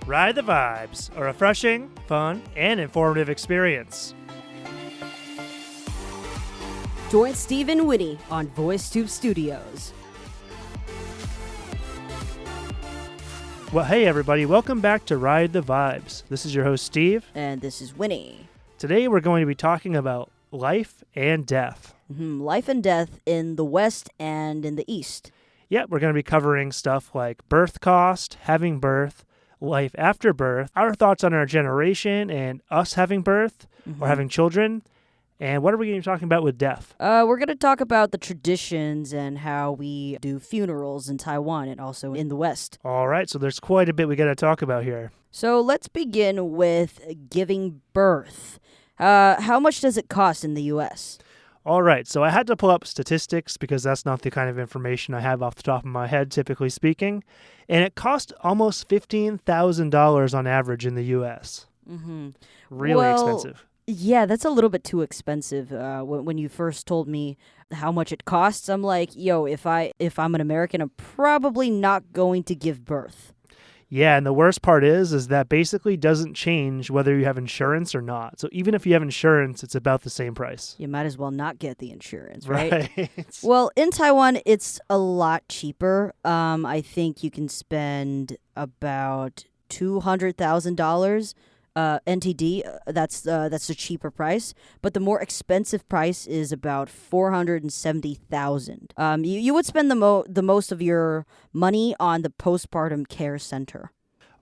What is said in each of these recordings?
Ride the Vibes, a refreshing, fun, and informative experience. Join Steve Winnie on VoiceTube Studios. Well, hey everybody, welcome back to Ride the Vibes. This is your host Steve. And this is Winnie. Today we're going to be talking about life and death. Life and death in the West and in the East. Yeah, we're going to be covering stuff like birth cost, having birth, life after birth, our thoughts on our generation and us having birth or having children. And what are we going to be talking about with death? We're going to talk about the traditions and how we do funerals in Taiwan and also in the West. All right, so there's quite a bit we got to talk about here. So let's begin with giving birth. How much does it cost in the U.S.? All right, so I had to pull up statistics because that's not the kind of information I have off the top of my head, typically speaking. And it cost almost $15,000 on average in the U.S. Really expensive. Yeah, that's a little bit too expensive. When you first told me how much it costs, I'm like, if I'm an American, I'm probably not going to give birth. Yeah, and the worst part is that basically doesn't change whether you have insurance or not. So even if you have insurance, it's about the same price. You might as well not get the insurance, right? Right. Well, in Taiwan, it's a lot cheaper. I think you can spend about $200,000 NTD. That's the cheaper price. But the more expensive price is about $470,000. You would spend the most of your money on the postpartum care center.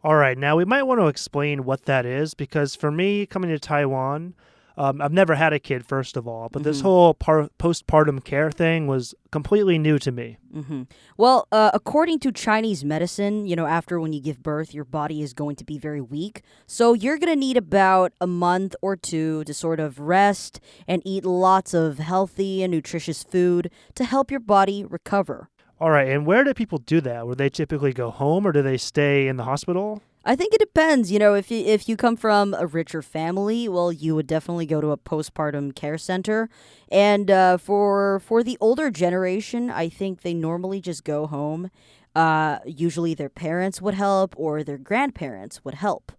All right, now we might want to explain what that is because for me, coming to Taiwan, I've never had a kid, first of all, but this whole postpartum care thing was completely new to me. Well, according to Chinese medicine, after when you give birth, your body is going to be very weak. So you're going to need about a month or two to sort of rest and eat lots of healthy and nutritious food to help your body recover. All right, and where do people do that? Would they typically go home or do they stay in the hospital? I think it depends. If you come from a richer family, well, you would definitely go to a postpartum care center. And for the older generation, I think they normally just go home. Usually their parents would help or their grandparents would help.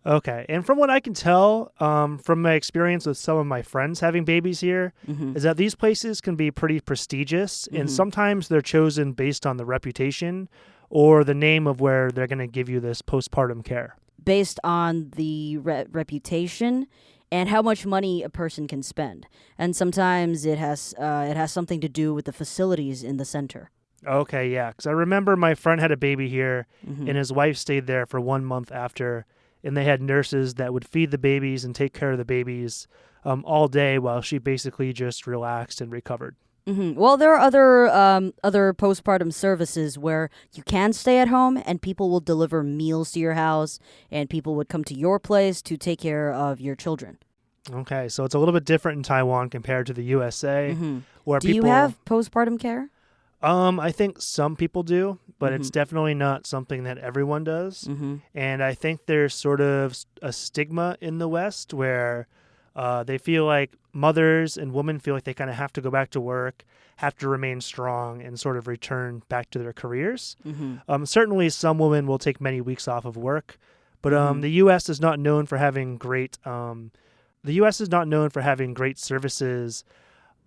Okay, and from what I can tell, from my experience with some of my friends having babies here, is that these places can be pretty prestigious, and sometimes they're chosen based on the reputation or the name of where they're going to give you this postpartum care. Based on the reputation and how much money a person can spend. And sometimes it has something to do with the facilities in the center. Okay, yeah, because I remember my friend had a baby here, and his wife stayed there for 1 month after, and they had nurses that would feed the babies and take care of the babies all day while she basically just relaxed and recovered. Well, there are other postpartum services where you can stay at home and people will deliver meals to your house and people would come to your place to take care of your children. Okay, so it's a little bit different in Taiwan compared to the USA. Where Do you have postpartum care? I think some people do, but it's definitely not something that everyone does. And I think there's sort of a stigma in the West where they feel like mothers and women feel like they kind of have to go back to work, have to remain strong, and sort of return back to their careers. Certainly some women will take many weeks off of work, but the U.S. is not known for having great services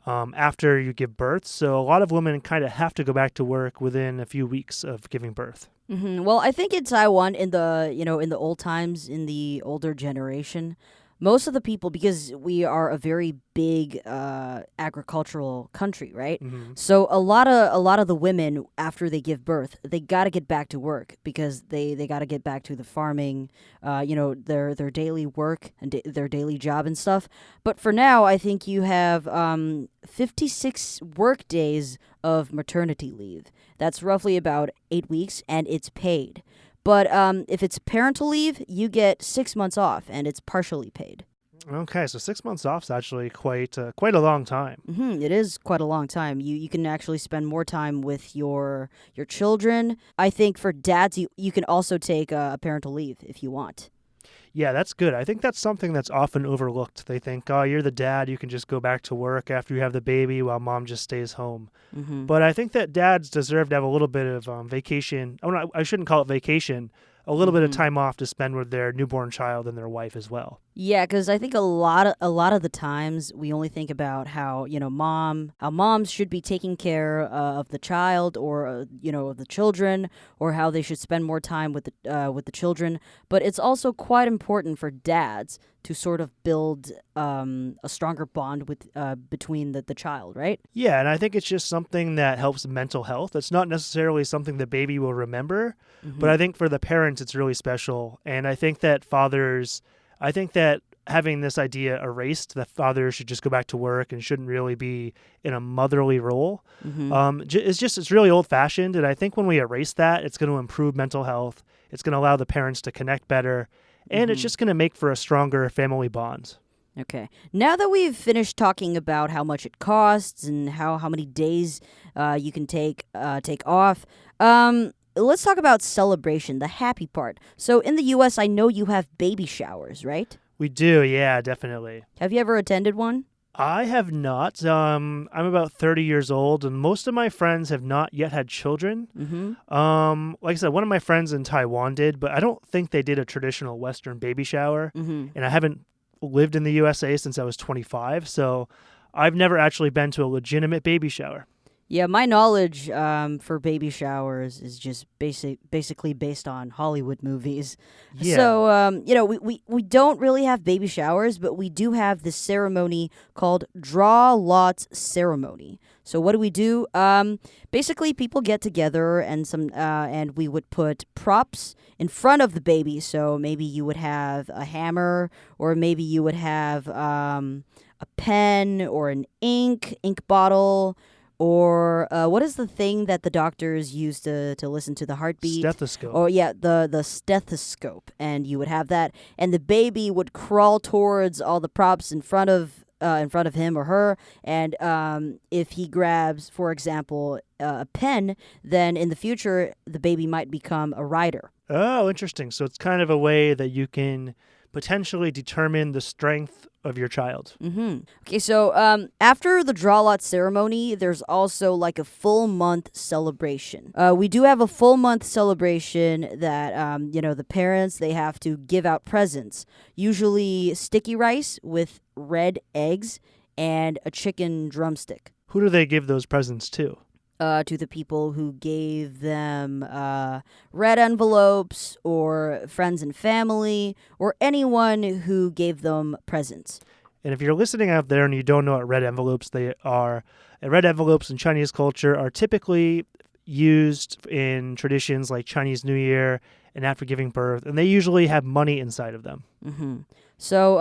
after you give birth. So a lot of women kind of have to go back to work within a few weeks of giving birth. Well, I think in Taiwan, in the old times, in the older generation, most of the people, because we are a very big agricultural country, right? So a lot of the women, after they give birth, they got to get back to work because they got to get back to the farming, their daily work and their daily job and stuff. But for now, I think you have 56 work days of maternity leave. That's roughly about 8 weeks, and it's paid. But if it's parental leave, you get 6 months off, and it's partially paid. Okay, so 6 months off is actually quite a long time. It is quite a long time. You can actually spend more time with your children. I think for dads, you can also take a parental leave if you want. Yeah, that's good. I think that's something that's often overlooked. They think, oh, you're the dad, you can just go back to work after you have the baby while mom just stays home. But I think that dads deserve to have a little bit of vacation. Oh, no, I shouldn't call it vacation. A a little bit of time off to spend with their newborn child and their wife as well. Yeah, because I think a lot of the times we only think about how moms should be taking care of the child or of the children, or how they should spend more time with the children. But it's also quite important for dads to sort of build a stronger bond with between the child, right? Yeah, and I think it's just something that helps mental health. It's not necessarily something the baby will remember, but I think for the parents it's really special. And I think that having this idea erased, that fathers should just go back to work and shouldn't really be in a motherly role, it's really old-fashioned. And I think when we erase that, it's going to improve mental health. It's going to allow the parents to connect better. And it's just going to make for a stronger family bond. Okay. Now that we've finished talking about how much it costs and how many days you can take off, let's talk about celebration, the happy part. So in the U.S., I know you have baby showers, right? We do, yeah, definitely. Have you ever attended one? I have not. I'm about 30 years old, and most of my friends have not yet had children. Like I said, one of my friends in Taiwan did, but I don't think they did a traditional Western baby shower. And I haven't lived in the USA since I was 25, so I've never actually been to a legitimate baby shower. Yeah, my knowledge for baby showers is just basically based on Hollywood movies. Yeah. So, we don't really have baby showers, but we do have this ceremony called draw lots ceremony. So what do? Basically, people get together and we would put props in front of the baby. So maybe you would have a hammer, or maybe you would have a pen or an ink bottle. Or what is the thing that the doctors use to listen to the heartbeat? Stethoscope. Oh, yeah, the stethoscope. And you would have that. And the baby would crawl towards all the props in front of him or her. And if he grabs, for example, a pen, then in the future, the baby might become a writer. Oh, interesting. So it's kind of a way that you can potentially determine the strength of your child. Okay, so after the draw lot ceremony, there's also like a full month celebration. We do have a full month celebration that, the parents, they have to give out presents. Usually sticky rice with red eggs and a chicken drumstick. Who do they give those presents to? To the people who gave them red envelopes, or friends and family, or anyone who gave them presents. And if you're listening out there and you don't know what red envelopes they are, red envelopes in Chinese culture are typically used in traditions like Chinese New Year and after giving birth, and they usually have money inside of them. So,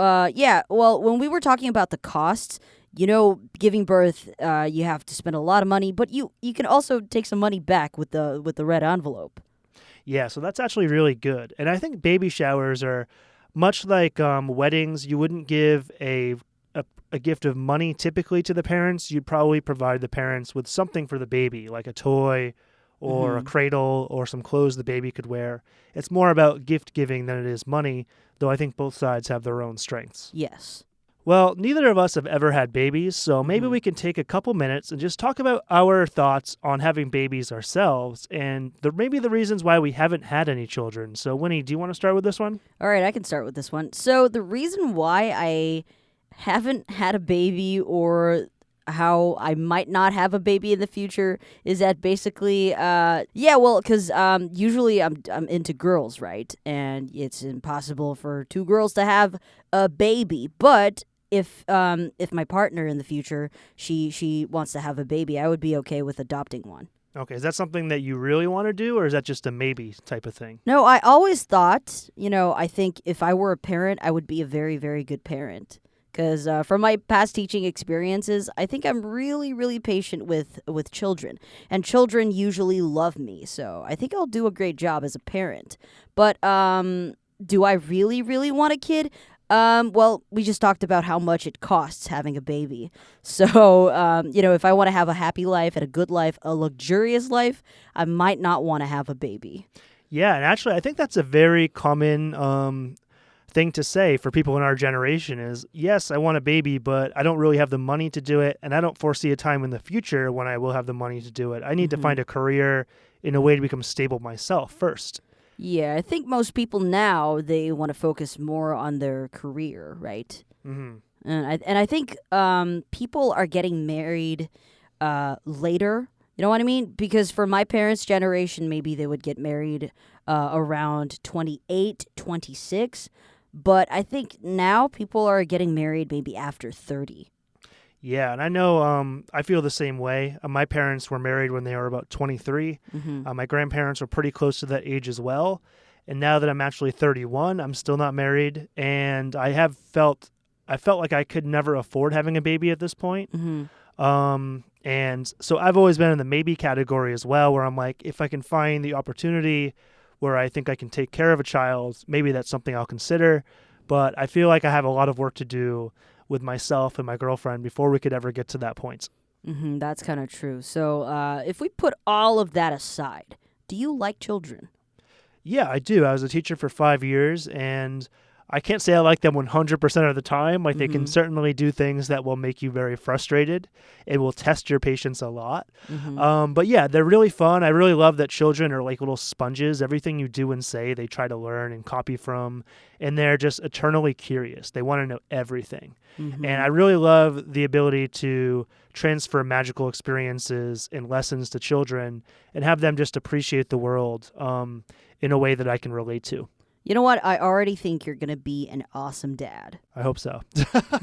when we were talking about the costs, giving birth, you have to spend a lot of money, but you can also take some money back with the red envelope. Yeah, so that's actually really good. And I think baby showers are much like weddings. You wouldn't give a gift of money typically to the parents. You'd probably provide the parents with something for the baby, like a toy or a cradle or some clothes the baby could wear. It's more about gift giving than it is money, though I think both sides have their own strengths. Yes. Well, neither of us have ever had babies, so maybe we can take a couple minutes and just talk about our thoughts on having babies ourselves and maybe the reasons why we haven't had any children. So, Winnie, do you want to start with this one? All right, I can start with this one. So the reason why I haven't had a baby, or how I might not have a baby in the future, is that basically, because usually I'm into girls, right? And it's impossible for two girls to have a baby, but if my partner in the future, she wants to have a baby, I would be okay with adopting one. Okay, is that something that you really want to do, or is that just a maybe type of thing? No, I always thought, I think if I were a parent, I would be a very, very good parent. Because from my past teaching experiences, I think I'm really, really patient with children. And children usually love me, so I think I'll do a great job as a parent. But do I really, really want a kid? Well, we just talked about how much it costs having a baby. So, if I want to have a happy life and a good life, a luxurious life, I might not want to have a baby. Yeah, and actually, I think that's a very common thing to say for people in our generation is, yes, I want a baby, but I don't really have the money to do it, and I don't foresee a time in the future when I will have the money to do it. I need to find a career in a way to become stable myself first. Yeah, I think most people now, they want to focus more on their career, right? Mm-hmm. And I think people are getting married later. You know what I mean? Because for my parents' generation, maybe they would get married around 28, 26. But I think now people are getting married maybe after 30. Yeah, and I know I feel the same way. My parents were married when they were about 23. Mm-hmm. My grandparents were pretty close to that age as well. And now that I'm actually 31, I'm still not married. And I felt like I could never afford having a baby at this point. Mm-hmm. And so I've always been in the maybe category as well, where I'm like, if I can find the opportunity where I think I can take care of a child, maybe that's something I'll consider. But I feel like I have a lot of work to do with myself and my girlfriend before we could ever get to that point. Mm-hmm, that's kind of true. So if we put all of that aside, do you like children? Yeah, I do. I was a teacher for 5 years, and I can't say I like them 100% of the time. Like, they can certainly do things that will make you very frustrated. It will test your patience a lot. Mm-hmm. But yeah, they're really fun. I really love that children are like little sponges. Everything you do and say, they try to learn and copy from, and they're just eternally curious. They want to know everything. Mm-hmm. And I really love the ability to transfer magical experiences and lessons to children and have them just appreciate the world in a way that I can relate to. You know what? I already think you're going to be an awesome dad. I hope so.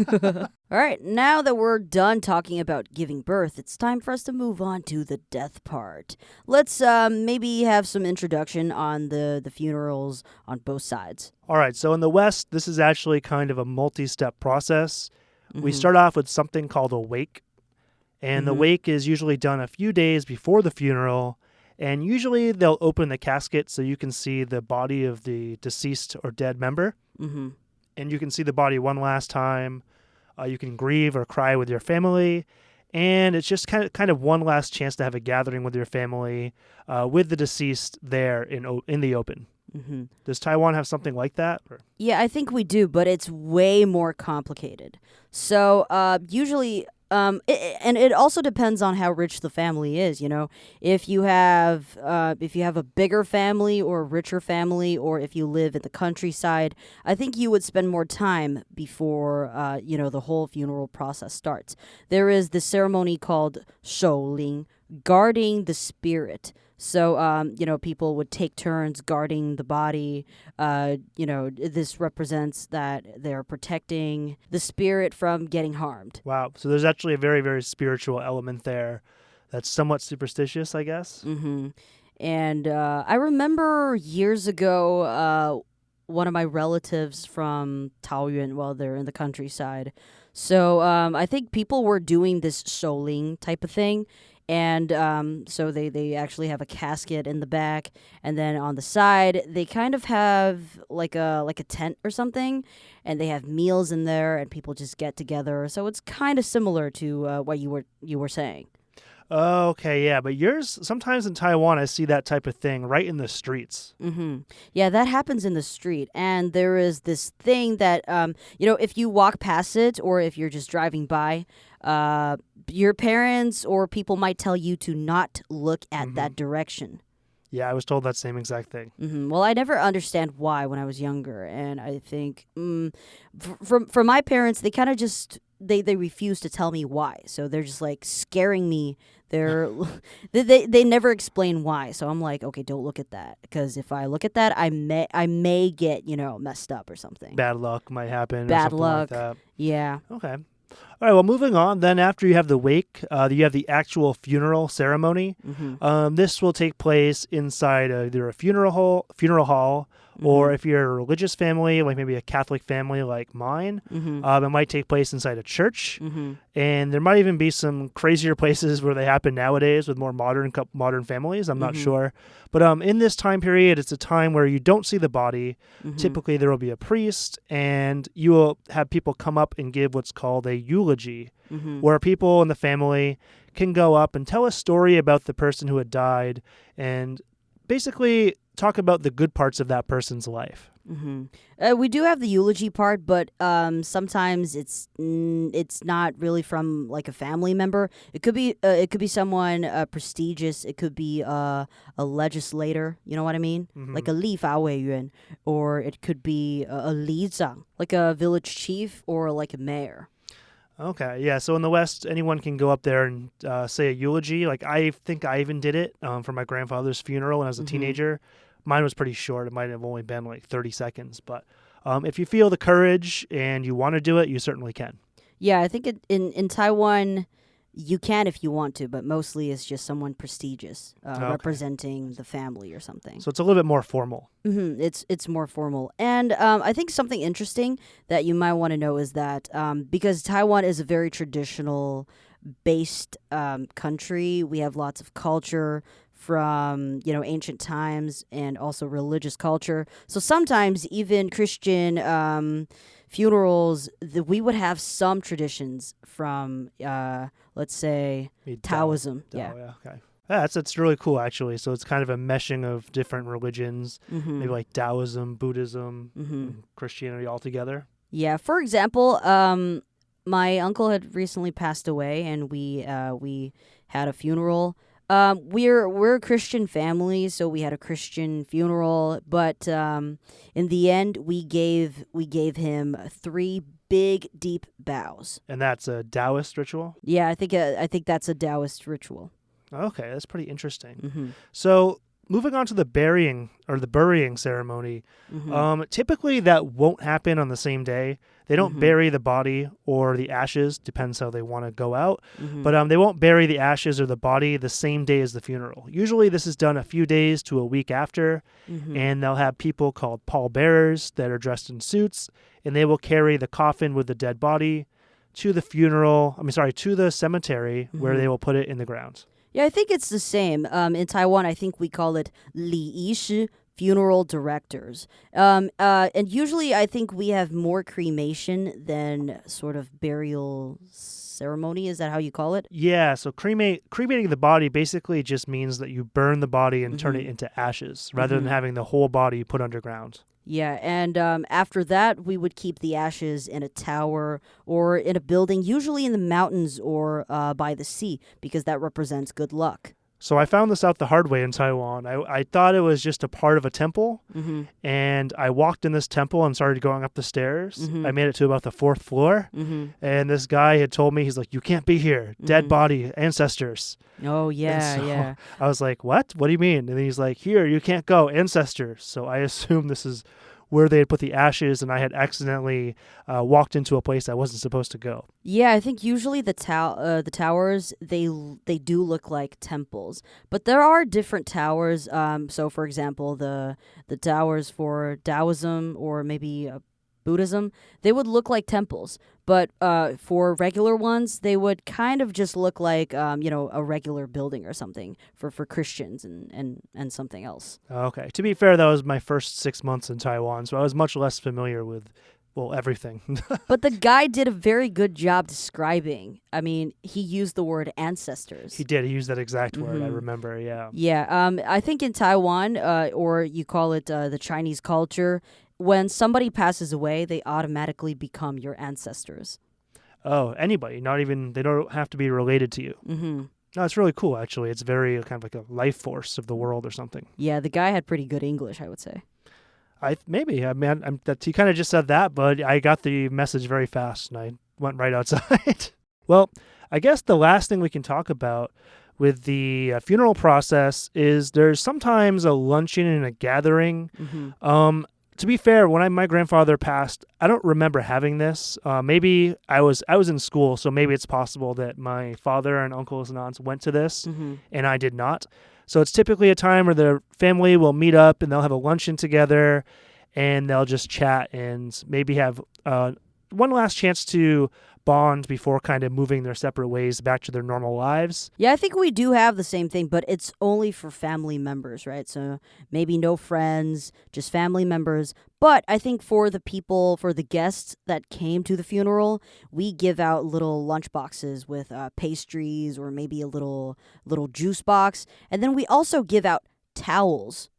All right, now that we're done talking about giving birth, it's time for us to move on to the death part. Let's maybe have some introduction on the funerals on both sides. All right, so in the West, this is actually kind of a multi-step process. Mm-hmm. We start off with something called a wake, and the wake is usually done a few days before the funeral. And usually they'll open the casket so you can see the body of the deceased or dead member. Mm-hmm. And you can see the body one last time. You can grieve or cry with your family. And it's just kind of one last chance to have a gathering with your family with the deceased there in the open. Mm-hmm. Does Taiwan have something like that? Yeah, I think we do, but it's way more complicated. So usually... it also depends on how rich the family is. You know, if you have a bigger family or a richer family, or if you live in the countryside, I think you would spend more time before the whole funeral process starts. There is this ceremony called 守灵, guarding the spirit. So, people would take turns guarding the body. This represents that they're protecting the spirit from getting harmed. Wow. So there's actually a very, very spiritual element there that's somewhat superstitious, I guess. Mm-hmm. And I remember years ago, one of my relatives from Taoyuan, well, they're in the countryside. So I think people were doing this 守灵 type of thing. And so they actually have a casket in the back, and then on the side they kind of have like a tent or something, and they have meals in there, and people just get together. So it's kind of similar to what you were saying. Oh, okay, yeah, but sometimes in Taiwan I see that type of thing right in the streets. Mm-hmm. Yeah, that happens in the street, and there is this thing that if you walk past it, or if you're just driving by, your parents or people might tell you to not look at that direction. Yeah, I was told that same exact thing. Mm-hmm. Well, I never understand why when I was younger, and I think for my parents, they kind of just they refuse to tell me why, so they're just like scaring me. They never explain why, so I'm like, okay, don't look at that, because if I look at that, I may get messed up or something. Bad luck might happen. Bad or luck. Like that. Yeah. Okay. All right, well, moving on, then after you have the wake, you have the actual funeral ceremony. Mm-hmm. This will take place inside either a funeral hall, or if you're a religious family, like maybe a Catholic family like mine, it might take place inside a church. Mm-hmm. And there might even be some crazier places where they happen nowadays with more modern families. I'm not sure. But in this time period, it's a time where you don't see the body. Mm-hmm. Typically, there will be a priest, and you will have people come up and give what's called a eulogy, where people in the family can go up and tell a story about the person who had died. And basically, talk about the good parts of that person's life. We do have the eulogy part, but sometimes it's not really from like a family member. It could be someone prestigious. It could be a legislator. You know what I mean? Like a 立法委员, or it could be a 里长, like a village chief, or like a mayor. Okay, yeah. So in the West, anyone can go up there and say a eulogy. Like I think I even did it for my grandfather's funeral when I was a teenager. Mine was pretty short. It might have only been like 30 seconds. But if you feel the courage and you want to do it, you certainly can. Yeah, I think in Taiwan, you can if you want to, but mostly it's just someone prestigious representing the family or something. So it's a little bit more formal. It's more formal. And I think something interesting that you might want to know is that because Taiwan is a very traditional-based country, we have lots of culture from, ancient times and also religious culture. So sometimes even Christian funerals, we would have some traditions from, let's say, Taoism. Yeah, okay. Yeah, that's really cool, actually. So it's kind of a meshing of different religions, maybe like Taoism, Buddhism, and Christianity all together. Yeah, for example, my uncle had recently passed away, and we had a funeral. We're a Christian family, so we had a Christian funeral. But in the end, we gave him 3 big, deep bows. And that's a Taoist ritual? Yeah, I think that's a Taoist ritual. Okay, that's pretty interesting. So moving on to the burying ceremony, typically that won't happen on the same day. They don't bury the body or the ashes, depends how they want to go out, but they won't bury the ashes or the body the same day as the funeral. Usually this is done a few days to a week after, and they'll have people called pallbearers that are dressed in suits, and they will carry the coffin with the dead body to the cemetery where they will put it in the ground. Yeah, I think it's the same. In Taiwan, I think we call it 礼仪师, funeral directors. And usually I think we have more cremation than sort of burial ceremony. Is that how you call it? Yeah, so cremating the body basically just means that you burn the body and turn it into ashes rather than having the whole body put underground. Yeah, and after that, we would keep the ashes in a tower or in a building, usually in the mountains or by the sea, because that represents good luck. So I found this out the hard way in Taiwan. I thought it was just a part of a temple, and I walked in this temple and started going up the stairs. I made it to about the 4th floor, and this guy had told me, he's like, you can't be here. Dead body, ancestors. Oh, yeah, yeah. I was like, what? What do you mean? And then he's like, here, you can't go, ancestors. So I assumed this is where they had put the ashes, and I had accidentally walked into a place I wasn't supposed to go. Yeah, I think usually the towers, they do look like temples. But there are different towers. So, for example, the towers for Taoism or maybe Buddhism, they would look like temples. But for regular ones, they would kind of just look like, a regular building or something for Christians and something else. Okay. To be fair, that was my first 6 months in Taiwan, so I was much less familiar with, everything. But the guy did a very good job describing. I mean, he used the word ancestors. He did. He used that exact word, I remember, yeah. Yeah. I think in Taiwan, or you call it the Chinese culture, when somebody passes away, they automatically become your ancestors. Oh, anybody. They don't have to be related to you. No, it's really cool, actually. It's very kind of like a life force of the world or something. Yeah, the guy had pretty good English, I would say. He kind of just said that, but I got the message very fast, and I went right outside. Well, I guess the last thing we can talk about with the funeral process is there's sometimes a luncheon and a gathering. To be fair, when my grandfather passed, I don't remember having this. Maybe I was in school, so maybe it's possible that my father and uncles and aunts went to this, and I did not. So it's typically a time where the family will meet up and they'll have a luncheon together, and they'll just chat and maybe have one last chance to bond before kind of moving their separate ways back to their normal lives. Yeah, I think we do have the same thing, but it's only for family members, right? So maybe no friends, just family members. But I think for the guests that came to the funeral, we give out little lunch boxes with pastries or maybe a little juice box. And then we also give out towels.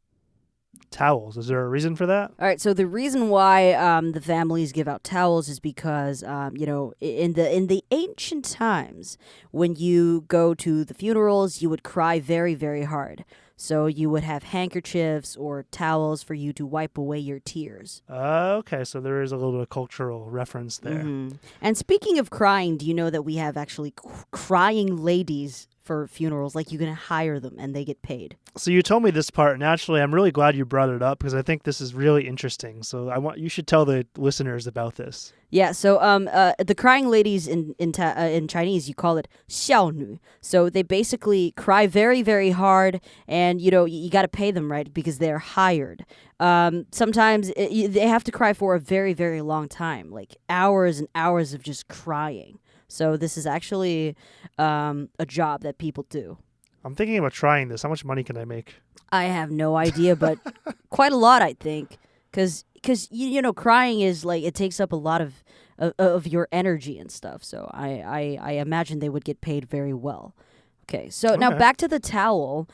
towels. Is there a reason for that? All right, so the reason why the families give out towels is because in the ancient times, when you go to the funerals, you would cry very, very hard. So you would have handkerchiefs or towels for you to wipe away your tears. Okay, so there is a little bit of cultural reference there. Mm-hmm. And speaking of crying, do you know that we have actually crying ladies for funerals? Like, you can hire them and they get paid. So you told me this part, and actually I'm really glad you brought it up because I think this is really interesting. So you should tell the listeners about this. Yeah, so the crying ladies in Chinese, you call it 孝女. So they basically cry very, very hard, and you got to pay them, right, because they're hired. Sometimes they have to cry for a very, very long time, like hours and hours of just crying. So this is actually a job that people do. I'm thinking about trying this. How much money can I make? I have no idea, but quite a lot, I think, because crying is like, it takes up a lot of your energy and stuff. So I imagine they would get paid very well. Okay, so now back to the towel.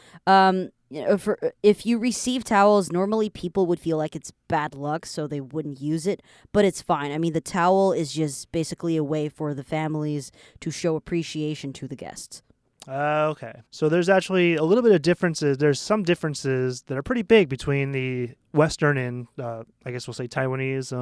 If you receive towels, normally people would feel like it's bad luck, so they wouldn't use it. But it's fine. I mean, the towel is just basically a way for the families to show appreciation to the guests. Okay. So there's actually a little bit of differences. There's some differences that are pretty big between the Western and, I guess we'll say, Taiwanese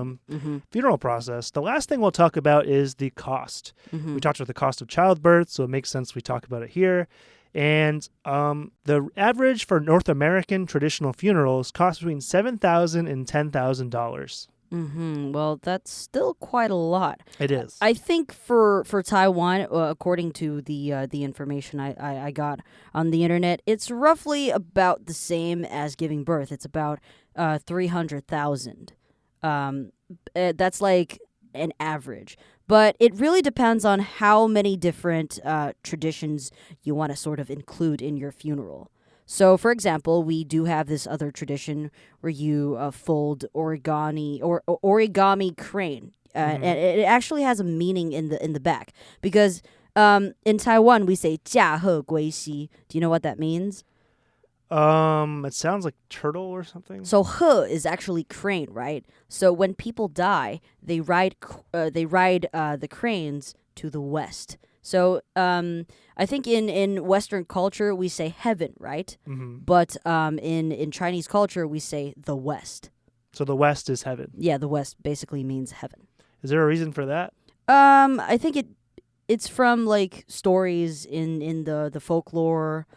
funeral process. The last thing we'll talk about is the cost. We talked about the cost of childbirth, so it makes sense we talk about it here. And the average for North American traditional funerals costs between $7,000 and $10,000. Well, that's still quite a lot. It is. I think for Taiwan, according to the information I got on the internet, it's roughly about the same as giving birth. It's about 300,000. That's like an average. But it really depends on how many different traditions you want to sort of include in your funeral. So, for example, we do have this other tradition where you fold origami or origami crane. And it actually has a meaning in the back because in Taiwan we say 驾鹤归西. Do you know what that means? It sounds like turtle or something. So 鹤 is actually crane, right? So when people die, they ride the cranes to the west. So I think in Western culture we say heaven, right? But in Chinese culture we say the west. So the west is heaven. Yeah, the west basically means heaven. Is there a reason for that? I think it's from like stories in the folklore.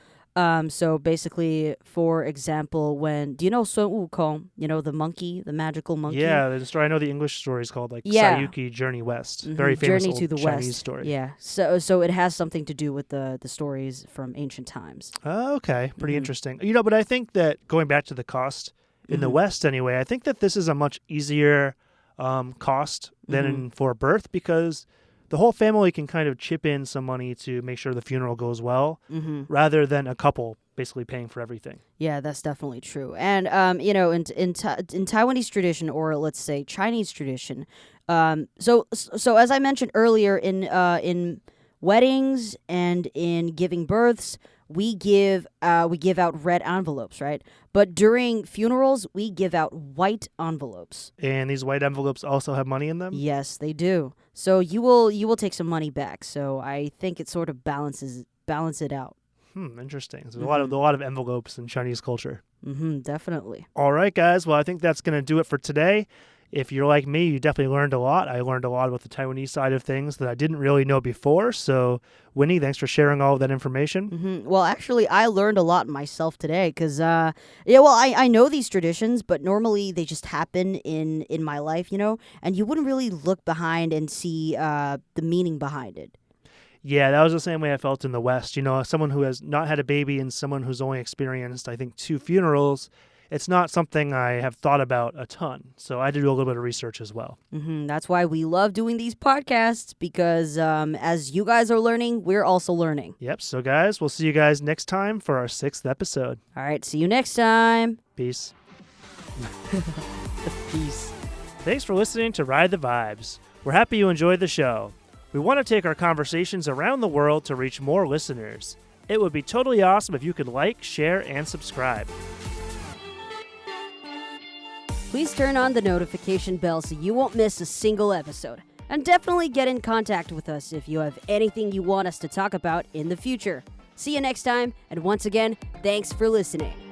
So basically, for example, do you know Sun Wukong? You know, the monkey, the magical monkey? Yeah, the story. I know the English story is called Sayuki Journey West. Very famous Journey old to the Chinese West. story. Yeah, so it has something to do with the stories from ancient times. Okay, pretty interesting. But I think that going back to the cost, in the West anyway, I think that this is a much easier cost than for birth because the whole family can kind of chip in some money to make sure the funeral goes well, rather than a couple basically paying for everything. Yeah, that's definitely true. And in Taiwanese tradition, or let's say Chinese tradition, so as I mentioned earlier, in weddings and in giving births, we give out red envelopes, right? But during funerals, we give out white envelopes. And these white envelopes also have money in them? Yes, they do. So you will take some money back. So I think it sort of balance it out. Interesting. So there's a lot of envelopes in Chinese culture. Definitely. All right, guys. Well, I think that's going to do it for today. If you're like me, you definitely learned a lot. I learned a lot about the Taiwanese side of things that I didn't really know before. So, Winnie, thanks for sharing all of that information. Well, actually, I learned a lot myself today because, I know these traditions, but normally they just happen in my life, and you wouldn't really look behind and see the meaning behind it. Yeah, that was the same way I felt in the West. Someone who has not had a baby and someone who's only experienced, I think, 2 funerals. It's not something I have thought about a ton. So I had to do a little bit of research as well. That's why we love doing these podcasts because as you guys are learning, we're also learning. Yep. So guys, we'll see you guys next time for our 6th episode. All right. See you next time. Peace. Peace. Thanks for listening to Ride the Vibes. We're happy you enjoyed the show. We want to take our conversations around the world to reach more listeners. It would be totally awesome if you could like, share, and subscribe. Please turn on the notification bell so you won't miss a single episode. And definitely get in contact with us if you have anything you want us to talk about in the future. See you next time, and once again, thanks for listening.